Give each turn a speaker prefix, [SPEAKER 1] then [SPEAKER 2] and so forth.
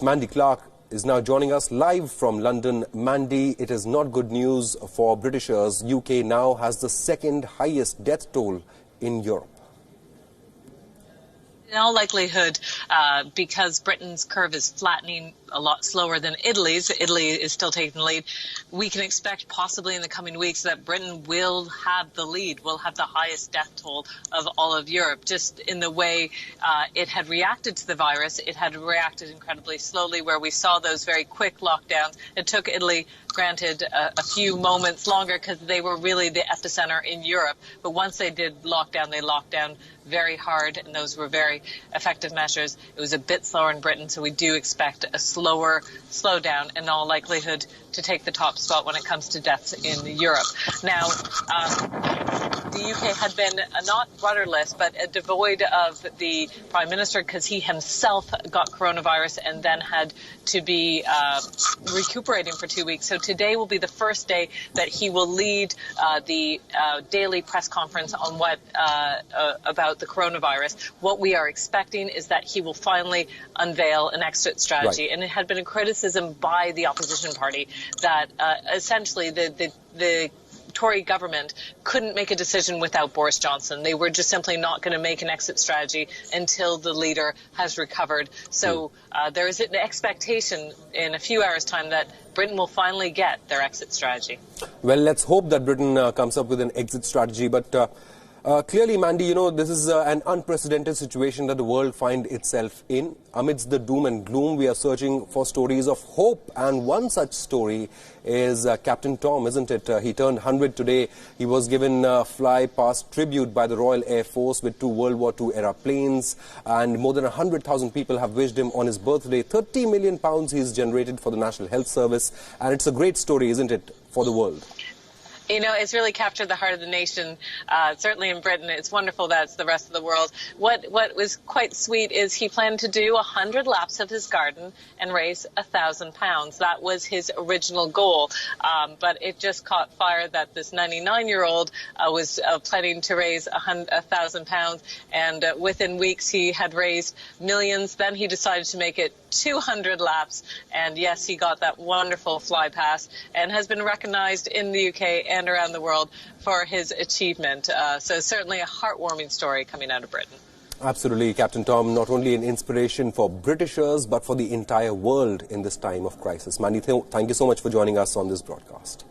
[SPEAKER 1] Mandy Clark is now joining us live from London. Mandy, it is not good news for Britishers. UK now has the second highest death toll in Europe.
[SPEAKER 2] In all likelihood, because Britain's curve is flattening a lot slower than Italy's, Italy is still taking the lead, we can expect possibly in the coming weeks that Britain will have the lead, will have the highest death toll of all of Europe, just in the way it had reacted to the virus. It had reacted incredibly slowly, where we saw those very quick lockdowns. It took Italy, granted, a few moments longer because they were really the epicenter in Europe. But once they did lockdown, they locked down very hard, and those were very effective measures. It was a bit slower in Britain, so we do expect a slower slowdown in all likelihood to take the top spot when it comes to deaths in Europe. Now, the UK had been not rudderless, but devoid of the Prime Minister because he himself got coronavirus and then had to be recuperating for 2 weeks. So today will be the first day that he will lead the daily press conference on what about the coronavirus. What we are expecting is that he will finally unveil an exit strategy. Right. And it had been a criticism by the opposition party that essentially the Tory government couldn't make a decision without Boris Johnson. They were just simply not going to make an exit strategy until the leader has recovered. So there is an expectation in a few hours' time that Britain will finally get their exit strategy.
[SPEAKER 1] Well, let's hope that Britain comes up with an exit strategy. But clearly, Mandy, you know, this is an unprecedented situation that the world finds itself in. Amidst the doom and gloom, we are searching for stories of hope. And one such story is Captain Tom, isn't it? He turned 100 today. He was given fly-past tribute by the Royal Air Force with 2 World War II era planes. And more than 100,000 people have wished him on his birthday. £30 million he's generated for the National Health Service. And it's a great story, isn't it, for the world?
[SPEAKER 2] You know, it's really captured the heart of the nation, certainly in Britain. It's wonderful that it's the rest of the world. What was quite sweet is he planned to do 100 laps of his garden and raise £1,000. That was his original goal. But it just caught fire that this 99-year-old was planning to raise £1,000. And within weeks, he had raised millions. Then he decided to make it 200 laps. And yes, he got that wonderful fly pass and has been recognized in the UK and around the world for his achievement. So certainly a heartwarming story coming out of Britain.
[SPEAKER 1] Absolutely, Captain Tom, not only an inspiration for Britishers, but for the entire world in this time of crisis. Mandy, thank you so much for joining us on this broadcast.